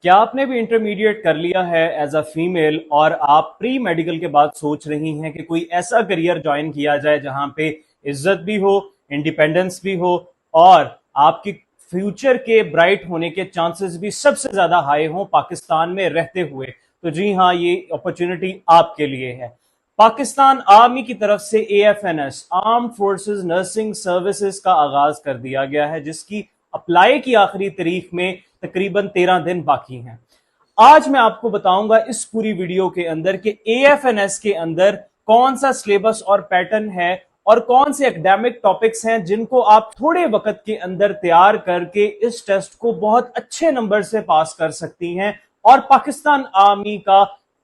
क्या आपने भी इंटरमीडिएट कर लिया है एज अ फीमेल और आप प्री मेडिकल के बाद सोच रही हैं कि कोई ऐसा करियर ज्वाइन किया जाए जहां पे इज्जत भी हो, इंडिपेंडेंस भी हो और आपकी फ्यूचर के ब्राइट होने के चांसेस भी सबसे ज्यादा हाई हो पाकिस्तान में रहते हुए? तो जी हाँ, ये अपॉर्चुनिटी आपके लिए है। पाकिस्तान आर्मी की तरफ से AFNS arm forces nursing services का आगाज कर दिया गया है, जिसकी अप्लाई की आखिरी तारीख में तकरीबन 13 दिन बाकी हैं। आज मैं आपको बताऊंगा इस पूरी वीडियो के अंदर कि AFNS के अंदर कौन सा सिलेबस और पैटर्न है और कौन से एकेडमिक टॉपिक्स हैं जिनको आप थोड़े वक्त के अंदर तैयार करके इस टेस्ट को बहुत अच्छे नंबर से पास कर सकती हैं और पाकिस्तान आर्मी का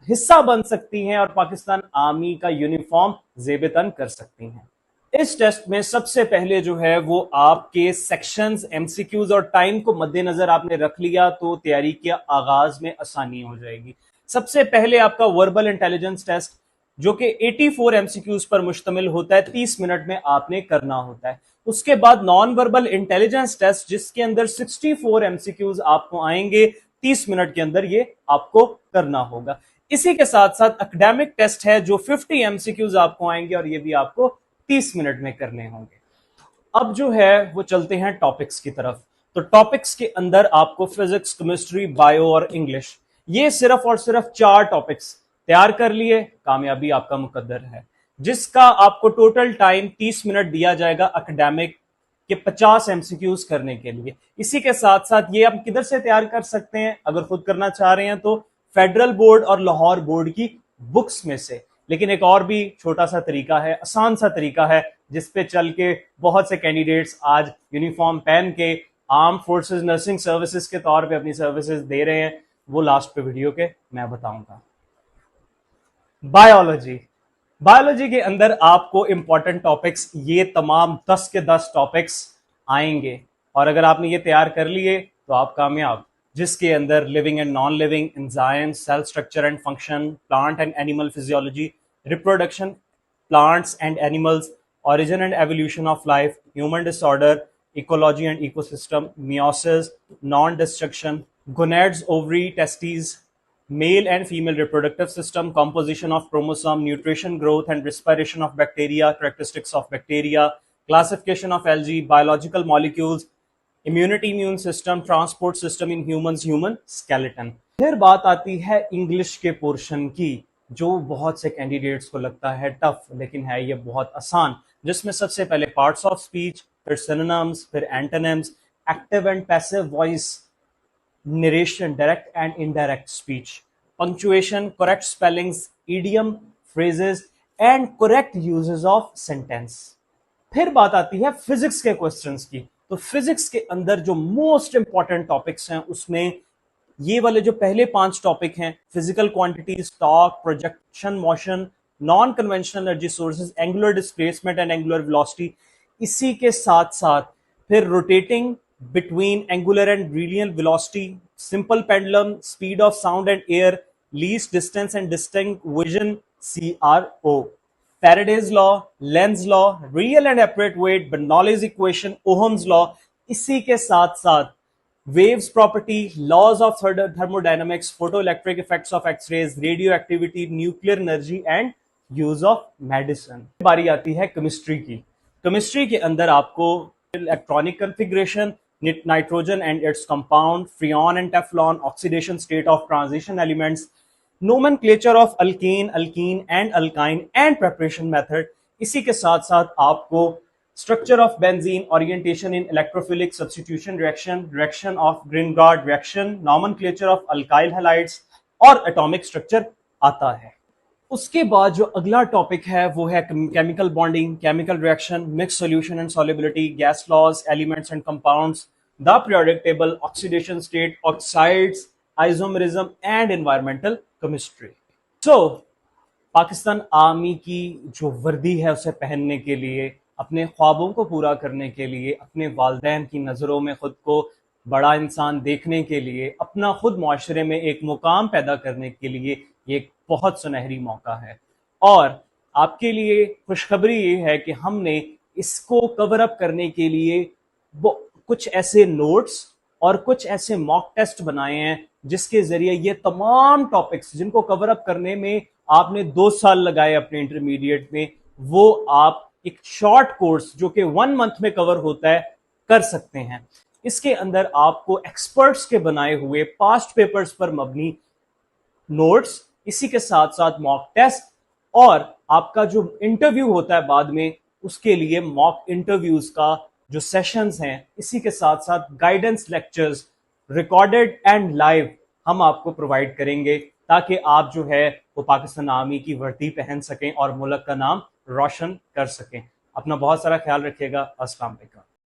हिस्सा बन सकती हैं और पाकिस्तान आर्मी का यूनिफॉर्म जेबतन कर सकती हैं। इस टेस्ट में सबसे पहले जो है वो आपके सेक्शंस, MCQs और टाइम को मद्देनजर आपने रख लिया तो तैयारी के आगाज में आसानी हो जाएगी। सबसे पहले आपका वर्बल इंटेलिजेंस टेस्ट, जो कि 84 MCQs पर मुश्तमिल होता है, 30 मिनट में आपने करना होता है। उसके बाद नॉन वर्बल इंटेलिजेंस टेस्ट, जिसके अंदर 64 MCQs आपको आएंगे, 30 मिनट के अंदर ये आपको करना होगा। इसी के साथ साथ एकेडमिक टेस्ट है जो 50 MCQs आपको आएंगे और ये भी आपको 30 मिनट में करने होंगे। अब जो है वो चलते हैं टॉपिक्स की तरफ। तो टॉपिक्स के अंदर आपको फिजिक्स, केमिस्ट्री, बायो और इंग्लिश, ये सिर्फ और सिर्फ 4 टॉपिक्स तैयार कर लिए, कामयाबी आपका मुकद्दर है। जिसका आपको टोटल टाइम 30 मिनट दिया जाएगा एकेडमिक के 50 MCQs करने के लिए। इसी के साथ साथ ये आप किधर से तैयार कर सकते हैं अगर खुद करना चाह रहे हैं तो फेडरल बोर्ड और लाहौर बोर्ड की बुक्स में से। लेकिन एक और भी छोटा सा तरीका है, आसान सा तरीका है, जिसपे चल के बहुत से कैंडिडेट्स आज यूनिफॉर्म पहन के आर्म फोर्सेस नर्सिंग सर्विसेज के तौर पे अपनी सर्विसेज दे रहे हैं। वो लास्ट पे वीडियो के मैं बताऊंगा। बायोलॉजी, बायोलॉजी के अंदर आपको इंपॉर्टेंट टॉपिक्स ये तमाम 10 के 10 टॉपिक्स आएंगे और अगर आपने ये तैयार कर लिए तो आप कामयाब। जिसके अंदर living and non living, enzymes, cell structure and function, plant and animal physiology, reproduction, plants and animals, origin and evolution of life, human disorder, ecology and ecosystem, meiosis, non-destruction, gonads, ovary, testes, male and female reproductive system, composition of chromosome, nutrition, growth and respiration of bacteria, characteristics of bacteria, classification of algae, biological molecules, immunity, immune system, transport system in humans, human skeleton. फिर बात आती है English के portion की, जो बहुत से candidates को लगता है टफ, लेकिन है ये बहुत आसान। जिसमें सबसे पहले पार्ट्स ऑफ स्पीच, फिर सिनोनिम्स, फिर antonyms, active and passive voice, narration, direct and indirect speech, punctuation, correct spellings, idiom, phrases and correct uses of sentence. फिर बात आती है फिजिक्स के क्वेश्चंस की। तो फिजिक्स के अंदर जो मोस्ट इंपॉर्टेंट टॉपिक्स हैं उसमें ये वाले जो पहले 5 टॉपिक हैं, physical quantities, torque, projection motion, non conventional energy sources, angular displacement and angular velocity. इसी के साथ साथ फिर rotating between angular and radial velocity, simple pendulum, speed of sound and air, least distance and distinct vision, CRO, Faraday's law, Lenz's law, real and accurate weight, Bernoulli's equation, Ohm's law। इसी के साथ साथ waves property, laws of thermodynamics, photoelectric effects of X-rays, radioactivity, nuclear energy and use of medicine। बारी आती है chemistry की। Chemistry के अंदर आपको electronic configuration, nitrogen and its compound, freon and Teflon, oxidation state of transition elements, nomenclature of alkane, alkene and alkyne and preparation method। इसी के साथ साथ आपको structure of benzene, orientation in electrophilic substitution reaction, reaction of Grignard reaction, nomenclature of alkyl halides और atomic structure आता है। उसके बाद जो अगला टॉपिक है वो है chemical bonding, chemical reaction, mix solution and solubility, gas laws, elements and compounds, the periodic table, oxidation state, oxides, isomerism and environmental chemistry. So Pakistan army की जो वर्दी है उसे पहनने के लिए, अपने ख्वाबों को पूरा करने के लिए, अपने वालिदैन की नज़रों में खुद को बड़ा इंसान देखने के लिए, अपना खुद माशरे में एक मुकाम पैदा करने के लिए ये एक बहुत सुनहरी मौका है। और आपके लिए खुशखबरी ये है कि हमने इसको कवर अप करने के लिए कुछ ऐसे नोट्स और कुछ ऐसे मॉक टेस्ट बनाए हैं जिसके जरिए ये तमाम टॉपिक्स जिनको कवर अप करने में आपने 2 साल लगाए अपने इंटरमीडिएट में, वो आप एक शॉर्ट कोर्स जो कि 1 मंथ में कवर होता है कर सकते हैं। इसके अंदर आपको एक्सपर्ट्स के बनाए हुए पास्ट पेपर्स पर मबनी नोट्स, इसी के साथ साथ मॉक टेस्ट और आपका जो इंटरव्यू होता है बाद में उसके लिए मॉक इंटरव्यूज का जो सेशंस हैं, इसी के साथ साथ guidance lectures recorded and live हम आपको प्रोवाइड करेंगे ताकि आप जो है वो पाकिस्तान आर्मी की वर्दी पहन सकें और मुल्क का नाम रोशन कर सकें। अपना बहुत सारा ख्याल रखिएगा। अस्सलाम वालेकुम।